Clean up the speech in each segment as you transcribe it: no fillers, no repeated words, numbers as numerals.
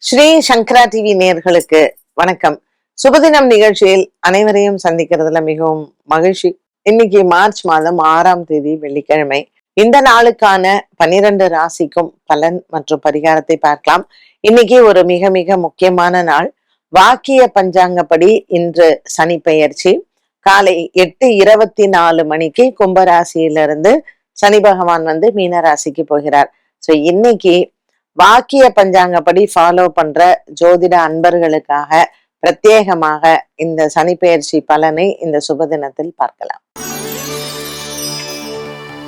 ஸ்ரீ சங்கரா TV நேயர்களுக்கு வணக்கம். சுபதினம் நிகழ்ச்சியில் அனைவரையும் சந்திக்கிறதுல மிகவும் மகிழ்ச்சி. இன்னைக்கு மார்ச் மாதம் 6ஆம் தேதி வெள்ளிக்கிழமை. இந்த நாளுக்கான 12 ராசிக்கும் பலன் மற்றும் பரிகாரத்தை பார்க்கலாம். இன்னைக்கு ஒரு மிக மிக முக்கியமான நாள். வாக்கிய பஞ்சாங்கப்படி இன்று சனி பெயர்ச்சி. காலை 8:24 மணிக்கு கும்பராசியிலிருந்து சனி பகவான் மீன ராசிக்கு போகிறார். சோ இன்னைக்கு வாக்கிய பஞ்சாங்கப்படி ஃபாலோ பண்ற ஜோதிட அன்பர்களுக்காக பிரத்யேகமாக இந்த சனிப்பெயர்ச்சி பலனை இந்த சுப தினத்தில் பார்க்கலாம்.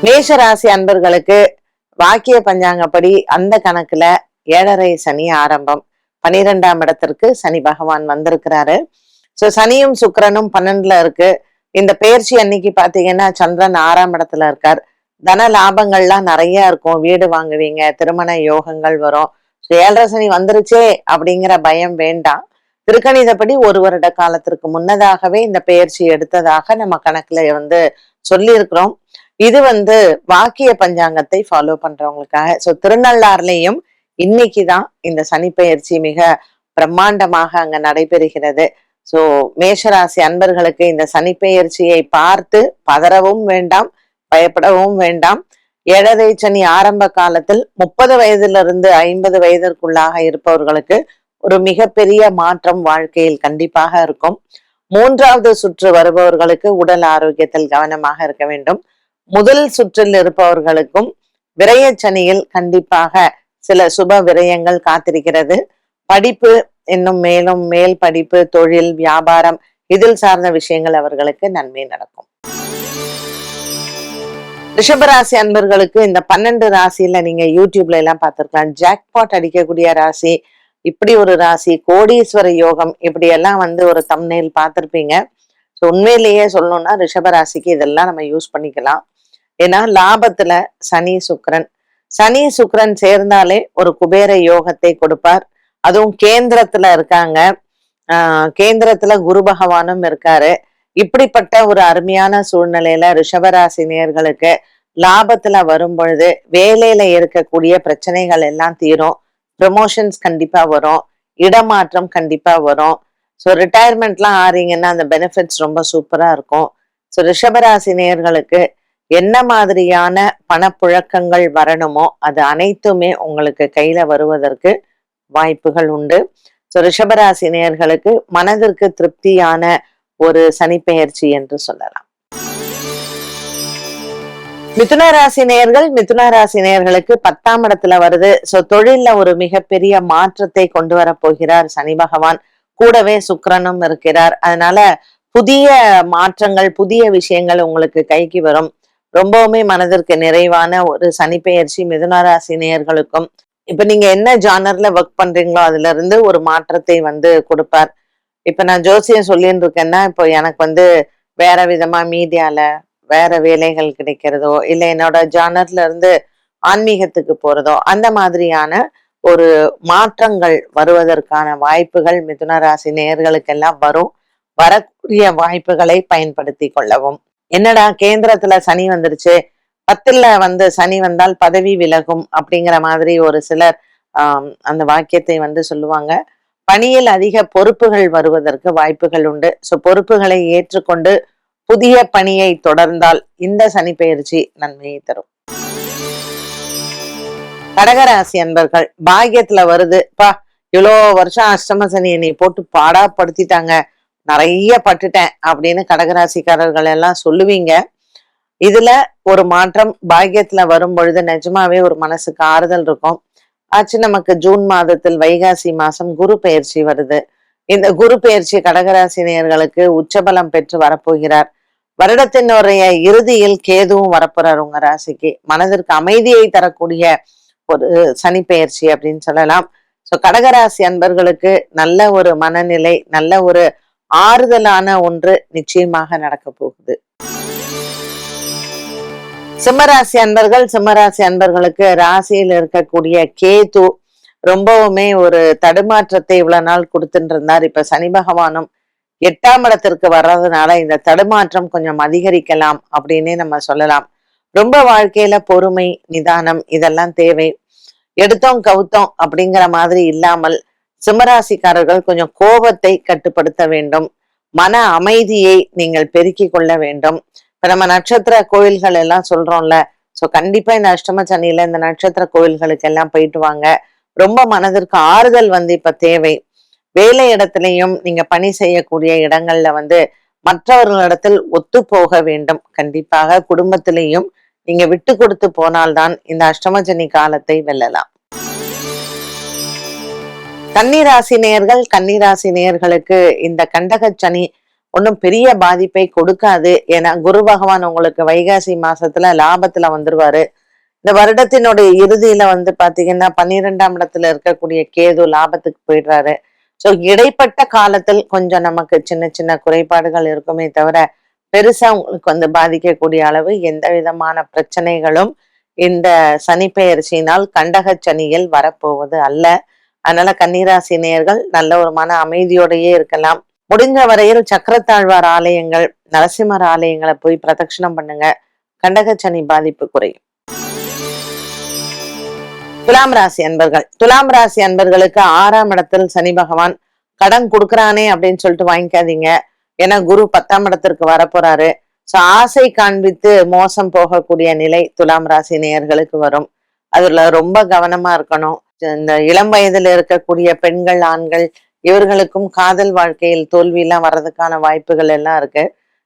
மேஷராசி அன்பர்களுக்கு வாக்கிய பஞ்சாங்கப்படி அந்த கணக்குல 7.5 சனி ஆரம்பம். 12ஆம் இடத்திற்கு சனி பகவான் வந்திருக்கிறாரு. சோ சனியும் சுக்கிரனும் 12ல இருக்கு. இந்த பெயர்ச்சி அன்னைக்கு பாத்தீங்கன்னா சந்திரன் 6ஆம் இடத்துல இருக்கார். தன லாபங்கள்லாம் நிறைய இருக்கும். வீடு வாங்குவீங்க, திருமண யோகங்கள் வரும். 7.5 சனி வந்துருச்சே அப்படிங்கிற பயம் வேண்டாம். திருக்கணிதப்படி 1 வருட காலத்திற்கு முன்னதாகவே இந்த பெயர்ச்சி எடுத்ததாக நம்ம கணக்குல சொல்லி இருக்கிறோம். இது வாக்கிய பஞ்சாங்கத்தை ஃபாலோ பண்றவங்களுக்காக. சோ திருநள்ளாறுலயும் இன்னைக்குதான் இந்த சனி பெயர்ச்சி மிக பிரம்மாண்டமாக அங்க நடைபெறுகிறது. சோ மேஷராசி அன்பர்களுக்கு இந்த சனி பெயர்ச்சியை பார்த்து பதறவும் வேண்டாம், பயப்படவும் வேண்டாம். 7.5 சனி ஆரம்ப காலத்தில் 30 வயதிலிருந்து 50 வயதிற்குள்ளாக இருப்பவர்களுக்கு ஒரு மிகப்பெரிய மாற்றம் வாழ்க்கையில் கண்டிப்பாக இருக்கும். 3வது சுற்று வருபவர்களுக்கு உடல் ஆரோக்கியத்தில் கவனமாக இருக்க வேண்டும். முதல் சுற்றில் இருப்பவர்களுக்கும் விரயச்சனியில் கண்டிப்பாக சில சுப விரயங்கள் காத்திருக்கிறது. படிப்பு இன்னும் மேலும் மேல் படிப்பு, தொழில், வியாபாரம் இதில் சார்ந்த விஷயங்கள் அவர்களுக்கு நன்மை நடக்கும். ரிஷபராசி அன்பர்களுக்கு இந்த 12 ராசியில நீங்க யூடியூப்ல எல்லாம் பார்த்திருக்கலாம். ஜாக்பாட் அடிக்கக்கூடிய ராசி, இப்படி ஒரு ராசி, கோடீஸ்வர யோகம், இப்படி எல்லாம் ஒரு தம்ப்நெயில் பார்த்திருப்பீங்க. ஸோ உண்மையிலேயே சொல்லணும்னா ரிஷபராசிக்கு இதெல்லாம் நம்ம யூஸ் பண்ணிக்கலாம். ஏன்னா லாபத்துல சனி சுக்கிரன் சேர்ந்தாலே ஒரு குபேர யோகத்தை கொடுப்பார். அதுவும் கேந்திரத்துல இருக்காங்க. கேந்திரத்துல குரு பகவானும் இருக்காரு. இப்படிப்பட்ட ஒரு அருமையான சூழ்நிலையில ரிஷபராசி நேயர்களுக்கு லாபத்துல வரும் பொழுது வேலையில இருக்கக்கூடிய பிரச்சனைகள் எல்லாம் தீரும். ப்ரமோஷன்ஸ் கண்டிப்பா வரும், இடமாற்றம் கண்டிப்பா வரும். ஸோ ரிட்டையர்மெண்ட்லாம் ஆறீங்கன்னா அந்த பெனிஃபிட்ஸ் ரொம்ப சூப்பரா இருக்கும். ஸோ ரிஷபராசி நேயர்களுக்கு என்ன மாதிரியான பணப்புழக்கங்கள் வரணுமோ அது அனைத்துமே உங்களுக்கு கையில வருவதற்கு வாய்ப்புகள் உண்டு. ஸோ ரிஷபராசி நேயர்களுக்கு மனதிற்கு திருப்தியான ஒரு சனிப்பெயர்ச்சி என்று சொல்லலாம். மிதுன ராசி நேயர்களுக்கு 10ஆம் இடத்துல வருது. சோ தொழில்ல ஒரு மிகப்பெரிய மாற்றத்தை கொண்டு வர போகிறார் சனி பகவான். கூடவே சுக்கிரனும் இருக்கிறார். அதனால புதிய மாற்றங்கள், புதிய விஷயங்கள் உங்களுக்கு கைக்கு வரும். ரொம்பவுமே மனதிற்கு நிறைவான ஒரு சனிப்பெயர்ச்சி மிதுன ராசி நேயர்களுக்கும். இப்ப நீங்க என்ன ஜானர்ல ஒர்க் பண்றீங்களோ அதுல இருந்து ஒரு மாற்றத்தை கொடுப்பார். இப்ப நான் ஜோசியம் சொல்லிட்டு இருக்கேன்னா, இப்போ எனக்கு வேற விதமா மீடியால வேற வேலைகள் கிடைக்கிறதோ, இல்லை என்னோட ஜானர்ல இருந்து ஆன்மீகத்துக்கு போறதோ, அந்த மாதிரியான ஒரு மாற்றங்கள் வருவதற்கான வாய்ப்புகள் மிதுன ராசி நேயர்களுக்கெல்லாம் வரும். வரக்கூடிய வாய்ப்புகளை பயன்படுத்தி கொள்ளவும். என்னடா கேந்திரத்துல சனி வந்துருச்சு, 10ல சனி வந்தால் பதவி விலகும் அப்படிங்கிற மாதிரி ஒரு சிலர் அந்த வாக்கியத்தை சொல்லுவாங்க. பணியில் அதிக பொறுப்புகள் வருவதற்கு வாய்ப்புகள் உண்டு. சோ பொறுப்புகளை ஏற்றுக்கொண்டு புதிய பணியை தொடர்ந்தால் இந்த சனிப்பெயர்ச்சி நன்மையை தரும். கடகராசி அன்பர்கள், பாக்கியத்துல வருது பா, இவ்வளோ வருஷம் அஷ்டம சனி என்னை போட்டு பாடா படுத்திட்டாங்க, நிறைய பட்டுட்டேன் அப்படின்னு கடகராசிக்காரர்கள் எல்லாம் சொல்லுவீங்க. இதுல ஒரு மாற்றம் பாக்கியத்துல வரும் பொழுது நிஜமாவே ஒரு மனசுக்கு ஆறுதல் இருக்கும். ஆச்சு நமக்கு ஜூன் மாதத்தில் வைகாசி மாசம் குரு பெயர்ச்சி வருது. இந்த குரு பெயர்ச்சி கடகராசி நேயர்களுக்கு உச்சபலம் பெற்று வரப்போகிறார். வருடத்தினுடைய இறுதியில் கேதுவும் வரப்போறார் உங்க ராசிக்கு. மனதிற்கு அமைதியை தரக்கூடிய ஒரு சனி பெயர்ச்சி அப்படின்னு சொல்லலாம். சோ கடகராசி அன்பர்களுக்கு நல்ல ஒரு மனநிலை, நல்ல ஒரு ஆறுதலான ஒன்று நிச்சயமாக நடக்க போகுது. சிம்மராசி அன்பர்களுக்கு ராசியில் இருக்கக்கூடிய கேது ரொம்பவுமே ஒரு தடுமாற்றத்தை இவ்வளவு நாள் கொடுத்துட்டு இருந்தார். இப்ப சனி பகவானும் 8ஆம் இடத்திற்கு வர்றதுனால இந்த தடுமாற்றம் கொஞ்சம் அதிகரிக்கலாம் அப்படின்னே நம்ம சொல்லலாம். ரொம்ப வாழ்க்கையில பொறுமை, நிதானம் இதெல்லாம் தேவை. எடுத்தோம் கவுத்தோம் அப்படிங்கிற மாதிரி இல்லாமல் சிம்மராசிக்காரர்கள் கொஞ்சம் கோபத்தை கட்டுப்படுத்த வேண்டும். மன அமைதியை நீங்கள் பெருக்கிக் கொள்ள வேண்டும். இப்ப நம்ம நட்சத்திர கோயில்கள் எல்லாம் சொல்றோம்ல, சோ கண்டிப்பா இந்த அஷ்டம சனியில இந்த நட்சத்திர கோயில்களுக்கு எல்லாம் போயிட்டு வாங்க. ரொம்ப மனதிற்கு ஆறுதல் இப்ப தேவை. வேலை இடத்திலையும் நீங்க பணி செய்யக்கூடிய இடங்கள்ல மற்றவர்களிடத்தில் ஒத்து போக வேண்டும். கண்டிப்பாக குடும்பத்திலையும் நீங்க விட்டு கொடுத்து போனால்தான் இந்த அஷ்டம சனி காலத்தை வெல்லலாம். கன்னிராசி நேயர்களுக்கு இந்த கண்டக சனி ஒன்றும் பெரிய பாதிப்பை கொடுக்காது. ஏன்னா குரு பகவான் உங்களுக்கு வைகாசி மாசத்துல லாபத்துல வந்துருவாரு. இந்த வருடத்தினுடைய இறுதியில பாத்தீங்கன்னா 12ஆம் இடத்துல இருக்கக்கூடிய கேது லாபத்துக்கு போயிடுறாரு. சோ இடைப்பட்ட காலத்தில் கொஞ்சம் நமக்கு சின்ன சின்ன குறைபாடுகள் இருக்குமே தவிர பெருசா உங்களுக்கு பாதிக்கக்கூடிய அளவு எந்த விதமான பிரச்சனைகளும் இந்த சனி பெயர்ச்சியினால் கண்டக சனியில் வரப்போவது அல்ல. அதனால கன்னிராசி நேயர்கள் நல்ல ஒரு மன அமைதியோடையே இருக்கலாம். முடிஞ்ச வரையில் சக்கரத்தாழ்வார் ஆலயங்கள், நரசிம்மர் ஆலயங்களை போய் பிரதட்சணம் பண்ணுங்க. கண்டக சனி பாதிப்பு குறையும். துலாம் ராசி அன்பர்களுக்கு 6ஆம் இடத்தில் சனி பகவான் கடன் கொடுக்கறானே அப்படின்னு சொல்லிட்டு வாங்கிக்காதீங்க. ஏன்னா குரு 10ஆம் இடத்திற்கு வரப்போறாரு. சோ ஆசை காண்பித்து மோசம் போகக்கூடிய நிலை துலாம் ராசி நேயர்களுக்கு வரும். அதுல ரொம்ப கவனமா இருக்கணும். இந்த இளம் வயதுல இருக்கக்கூடிய பெண்கள், ஆண்கள் இவர்களுக்கும் காதல் வாழ்க்கையில் தோல்வி எல்லாம் வர்றதுக்கான வாய்ப்புகள் எல்லாம் இருக்கு.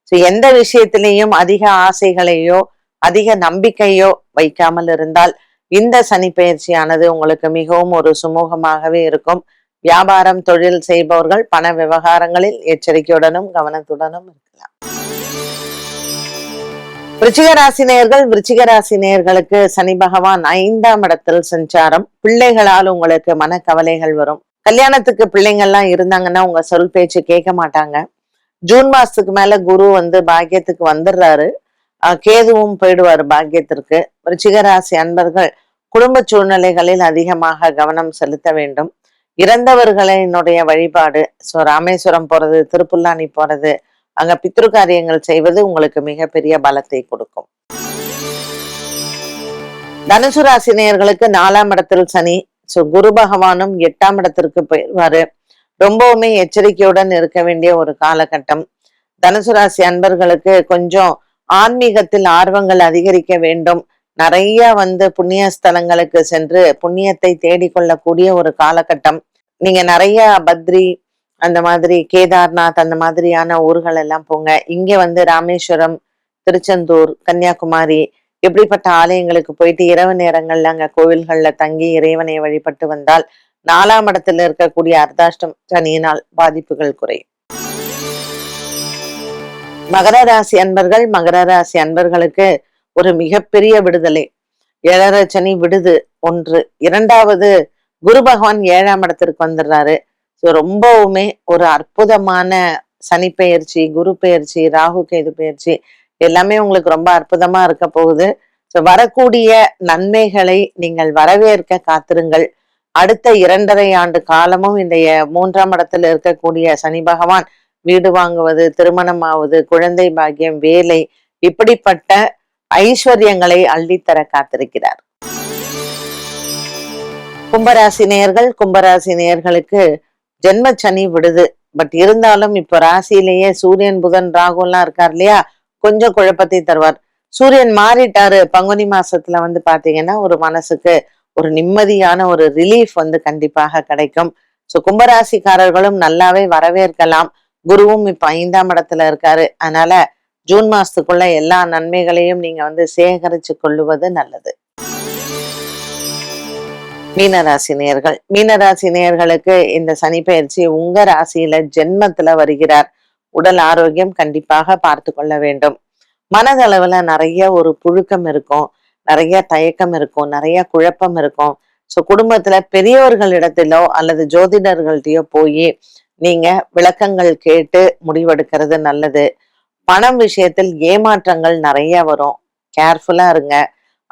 சோ எந்த விஷயத்திலையும் அதிக ஆசைகளையோ அதிக நம்பிக்கையோ வைக்காமல் இருந்தால் இந்த சனி பயிற்சியானது உங்களுக்கு மிகவும் ஒரு சுமூகமாகவே இருக்கும். வியாபாரம், தொழில் செய்பவர்கள் பண விவகாரங்களில் எச்சரிக்கையுடனும் கவனத்துடனும் இருக்கலாம். விருச்சிக ராசி நேயர்களுக்கு சனி பகவான் 5ஆம் இடத்தில் சஞ்சாரம். பிள்ளைகளால் உங்களுக்கு மன கவலைகள் வரும். கல்யாணத்துக்கு பிள்ளைங்கள்லாம் இருந்தாங்கன்னா உங்க சொல் பேச்சு கேட்க மாட்டாங்க. ஜூன் மாசத்துக்கு மேல குரு பாக்கியத்துக்கு வந்துடுறாரு. கேதுவும் போயிடுவாரு பாக்கியத்திற்கு. விருச்சிக ராசி அன்பர்கள் குடும்ப சூழ்நிலைகளில் அதிகமாக கவனம் செலுத்த வேண்டும். இறந்தவர்களினுடைய வழிபாடு, ராமேஸ்வரம் போறது, திருப்புல்லானி போறது, அங்க பித்ரு காரியங்கள் செய்வது உங்களுக்கு மிகப்பெரிய பலத்தை கொடுக்கும். தனுசு ராசி நேயர்களுக்கு 4ஆம் இடத்தில் சனி. குரு பகவானும் 8ஆம் இடத்திற்கு போயிடுவாரு. ரொம்பவுமே எச்சரிக்கையுடன் இருக்க வேண்டிய ஒரு காலகட்டம். தனுசு ராசி அன்பர்களுக்கு கொஞ்சம் ஆன்மீகத்தில் ஆர்வங்கள் அதிகரிக்க வேண்டும். நிறைய புண்ணிய ஸ்தலங்களுக்கு சென்று புண்ணியத்தை தேடிக்கொள்ளக்கூடிய ஒரு காலகட்டம். நீங்க நிறைய பத்ரி, அந்த மாதிரி கேதார்நாத், அந்த மாதிரியான ஊர்கள் எல்லாம் போங்க. இங்க ராமேஸ்வரம், திருச்செந்தூர், கன்னியாகுமரி இப்படிப்பட்ட ஆலயங்களுக்கு போயிட்டு இரவு நேரங்கள்ல அங்க கோவில்கள்ல தங்கி இறைவனை வழிபட்டு வந்தால் 4ஆம் இடத்துல இருக்கக்கூடிய அர்த்தாஷ்டம் சனியினால் பாதிப்புகள் குறையும். மகர ராசி அன்பர்களுக்கு ஒரு மிகப்பெரிய விடுதலை. 7.5 சனி விடுது 1. 2வது குரு பகவான் 7ஆம் இடத்திற்கு வந்துடுறாரு. ரொம்பவுமே ஒரு அற்புதமான சனி பெயர்ச்சி, குரு பெயர்ச்சி, ராகு கேது பெயர்ச்சி எல்லாமே உங்களுக்கு ரொம்ப அற்புதமா இருக்க போகுது. வரக்கூடிய நன்மைகளை நீங்கள் வரவேற்க காத்திருங்கள். அடுத்த 2.5 ஆண்டு காலமும் இந்த 3ஆம் இடத்துல இருக்கக்கூடிய சனி பகவான் வீடு வாங்குவது, திருமணம் ஆவது, குழந்தை பாக்கியம், வேலை இப்படிப்பட்ட ஐஸ்வர்யங்களை அள்ளித்தர காத்திருக்கிறார். கும்பராசி நேயர்களுக்கு ஜென்ம சனி விடுது. பட் இருந்தாலும் இப்ப ராசியிலேயே சூரியன், புதன், ராகு எல்லாம் இருக்கார் இல்லையா, கொஞ்சம் குழப்பத்தை தருவார். சூரியன் மாறிட்டாரு பங்குனி மாசத்துல பாத்தீங்கன்னா ஒரு மனசுக்கு ஒரு நிம்மதியான ஒரு ரிலீஃப் கண்டிப்பாக கிடைக்கும். கும்பராசிக்காரர்களும் நல்லாவே வரவேற்கலாம். குருவும் இப்ப 5ஆம் இடத்துல இருக்காரு. அதனால ஜூன் மாசத்துக்குள்ள எல்லா நன்மைகளையும் நீங்க சேகரிச்சு கொள்ளுவது நல்லது. மீனராசி நேயர்களுக்கு இந்த சனி பயிற்சி உங்க ராசியில ஜென்மத்துல வருகிறார். உடல் ஆரோக்கியம் கண்டிப்பாக பார்த்து கொள்ள வேண்டும். மனதளவுல நிறைய ஒரு புழுக்கம் இருக்கும், நிறைய தயக்கம் இருக்கும், நிறைய குழப்பம் இருக்கும். குடும்பத்துல பெரியவர்களிடத்திலோ அல்லது ஜோதிடர்கள்ட்டயோ போய் நீங்க விளக்கங்கள் கேட்டு முடிவெடுக்கிறது நல்லது. பணம் விஷயத்தில் ஏமாற்றங்கள் நிறைய வரும். கேர்ஃபுல்லா இருங்க.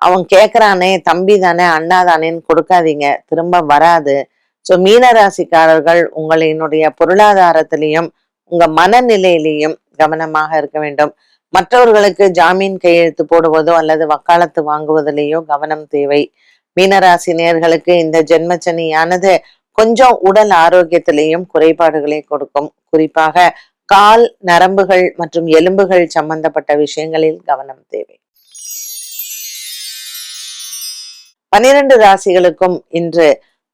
அவன் கேட்கிறானே, தம்பி தானே, அண்ணா தானேன்னு கொடுக்காதீங்க, திரும்ப வராது. மீனராசிக்காரர்கள் உங்களினுடைய பொருளாதாரத்திலையும் உங்க மனநிலையிலையும் கவனமாக இருக்க வேண்டும். மற்றவர்களுக்கு ஜாமீன் கையெழுத்து போடுவதோ அல்லது வக்காலத்து வாங்குவதிலேயோ கவனம் தேவை. மீனராசி நேயர்களுக்கு இந்த ஜென்மச்சனியானது கொஞ்சம் உடல் ஆரோக்கியத்திலையும் குறைபாடுகளை கொடுக்கும். குறிப்பாக கால் நரம்புகள் மற்றும் எலும்புகள் சம்பந்தப்பட்ட விஷயங்களில் கவனம் தேவை. 12 ராசிகளுக்கும் இன்று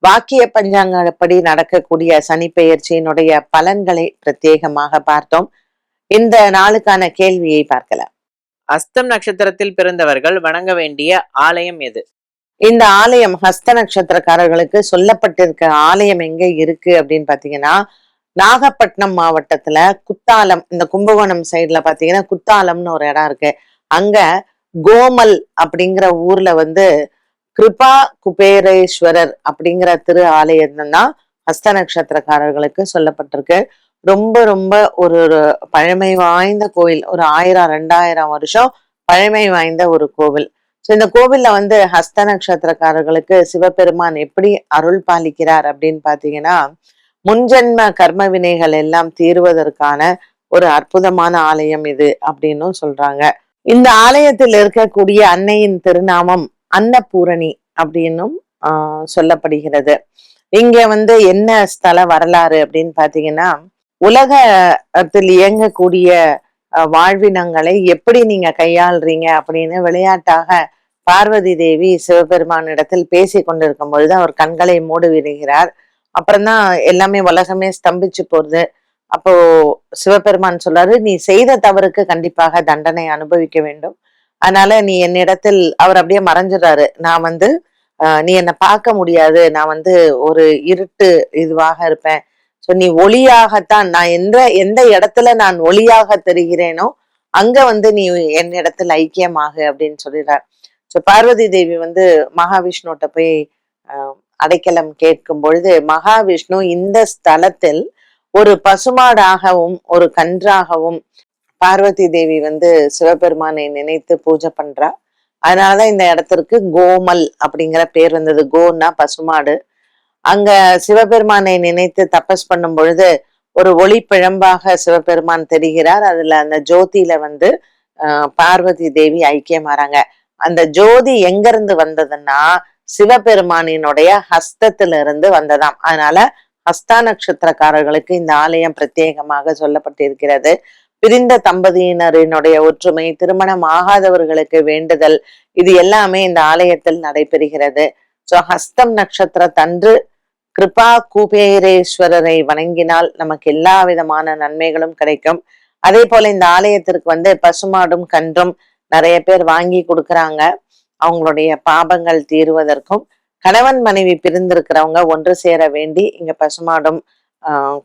வாக்கிய பஞ்சாங்கப்படி நடக்கக்கூடிய சனி பெயர்ச்சியினுடைய பலன்களை பிரத்யேகமாக பார்த்தோம். இந்த நாளுக்கான கேள்வியை பார்க்கலாம். அஸ்தம் நட்சத்திரத்தில் பிறந்தவர்கள் வணங்க வேண்டிய ஆலயம் எது? இந்த ஆலயம் ஹஸ்த நட்சத்திரக்காரர்களுக்கு சொல்லப்பட்டிருக்க ஆலயம் எங்க இருக்கு அப்படின்னு பாத்தீங்கன்னா, நாகப்பட்டினம் மாவட்டத்துல குத்தாலம், இந்த கும்பகோணம் சைட்ல பாத்தீங்கன்னா குத்தாலம்னு ஒரு இடம் இருக்கு. அங்க கோமல் அப்படிங்கிற ஊர்ல கிருபா குபேரேஸ்வரர் அப்படிங்கிற திரு ஆலயம் தான் ஹஸ்த நட்சத்திரக்காரர்களுக்கு சொல்லப்பட்டிருக்கு. ரொம்ப ரொம்ப ஒரு பழமை வாய்ந்த கோயில். ஒரு 1000-2000 வருஷம் பழமை வாய்ந்த ஒரு கோவில். ஸோ இந்த கோவில்ல ஹஸ்த நட்சத்திரக்காரர்களுக்கு சிவபெருமான் எப்படி அருள் பாலிக்கிறார் அப்படின்னு பாத்தீங்கன்னா, முன்ஜென்ம கர்ம வினைகள் எல்லாம் தீர்வதற்கான ஒரு அற்புதமான ஆலயம் இது அப்படின்னும் சொல்றாங்க. இந்த ஆலயத்தில் இருக்கக்கூடிய அன்னையின் திருநாமம் அன்னபூரணி அப்படின்னும் சொல்லப்படுகிறது. இங்க என்ன ஸ்தல வரலாறு அப்படின்னு பாத்தீங்கன்னா, உலகத்தில் இயங்கக்கூடிய வாழ்வினங்களை எப்படி நீங்க கையாள்றீங்க அப்படின்னு விளையாட்டாக பார்வதி தேவி சிவபெருமானிடத்தில் பேசி கொண்டிருக்கும் பொழுது அவர் கண்களை மூடி விடுகிறார். அப்புறம்தான் எல்லாமே உலகமே ஸ்தம்பிச்சு போறது. அப்போ சிவபெருமான் சொல்றாரு, நீ செய்த தவறுக்கு கண்டிப்பாக தண்டனை அனுபவிக்க வேண்டும். அதனால நீ என்னிடத்தில், அவர் அப்படியே மறைஞ்சிடறாரு. நான் நீ என்னை பார்க்க முடியாது, நான் ஒரு இருட்டு இதுவாக இருப்பேன். சோ நீ ஒளியாகத்தான், நான் எந்த இடத்துல நான் ஒளியாக தெரிகிறேனோ அங்க நீ என்னிடத்தில் ஐக்கியமாகு அப்படின்னு சொல்லிடுறார். சோ பார்வதி தேவி மகாவிஷ்ணுட்ட போய் அடைக்கலம் கேட்கும் பொழுது மகாவிஷ்ணு இந்த ஸ்தலத்தில் ஒரு பசுமாடாகவும் ஒரு கன்றாகவும் பார்வதி தேவி சிவபெருமானை நினைத்து பூஜை பண்றா. அதனாலதான் இந்த இடத்திற்கு கோமல் அப்படிங்கிற பேர் வந்தது. கோன்னா பசுமாடு. அங்க சிவபெருமானை நினைத்து தபஸ் பண்ணும் பொழுது ஒரு ஒளி பிழம்பாக சிவபெருமான் தெரிகிறார். அதுல அந்த ஜோதியில பார்வதி தேவி ஐக்கியமாறாங்க. அந்த ஜோதி எங்க இருந்து வந்ததுன்னா சிவபெருமானினுடைய ஹஸ்தத்திலிருந்து வந்ததாம். அதனால ஹஸ்த நட்சத்திரக்காரர்களுக்கு இந்த ஆலயம் பிரத்யேகமாக சொல்லப்பட்டிருக்கிறது. பிரிந்த தம்பதியினரினுடைய ஒற்றுமை, திருமணம் ஆகாதவர்களுக்கு வேண்டுதல், இது எல்லாமே இந்த ஆலயத்தில் நடைபெறுகிறது. சோ ஹஸ்தம் நட்சத்திரத்தன்று கிருபா குபேரேஸ்வரரை வணங்கினால் நமக்கு எல்லா விதமான நன்மைகளும் கிடைக்கும். அதே போல இந்த ஆலயத்திற்கு பசுமாடும் கன்றும் நிறைய பேர் வாங்கி கொடுக்குறாங்க. அவங்களுடைய பாபங்கள் தீருவதற்கும், கணவன் மனைவி பிரிந்திருக்கிறவங்க ஒன்று சேர வேண்டி இங்க பசுமாடும்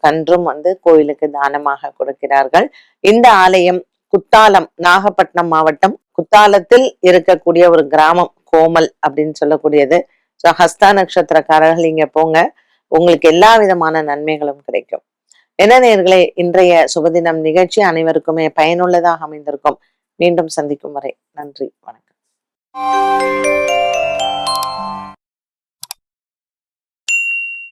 கன்றும் கோயிலுக்கு தானமாக கொடுக்கிறார்கள். இந்த ஆலயம் குத்தாலம், நாகப்பட்டினம் மாவட்டம் குத்தாலத்தில் இருக்கக்கூடிய ஒரு கிராமம், கோமல் அப்படின்னு சொல்லக்கூடியது. ஸோ ஹஸ்த நட்சத்திரக்காரர்கள் இங்க போங்க, உங்களுக்கு எல்லா விதமான நன்மைகளும் கிடைக்கும். என்ன நேயர்களே, இன்றைய சுபதினம் நிகழ்ச்சி அனைவருக்குமே பயனுள்ளதாக அமைந்திருக்கும். மீண்டும் சந்திக்கும் வரை நன்றி, வணக்கம்.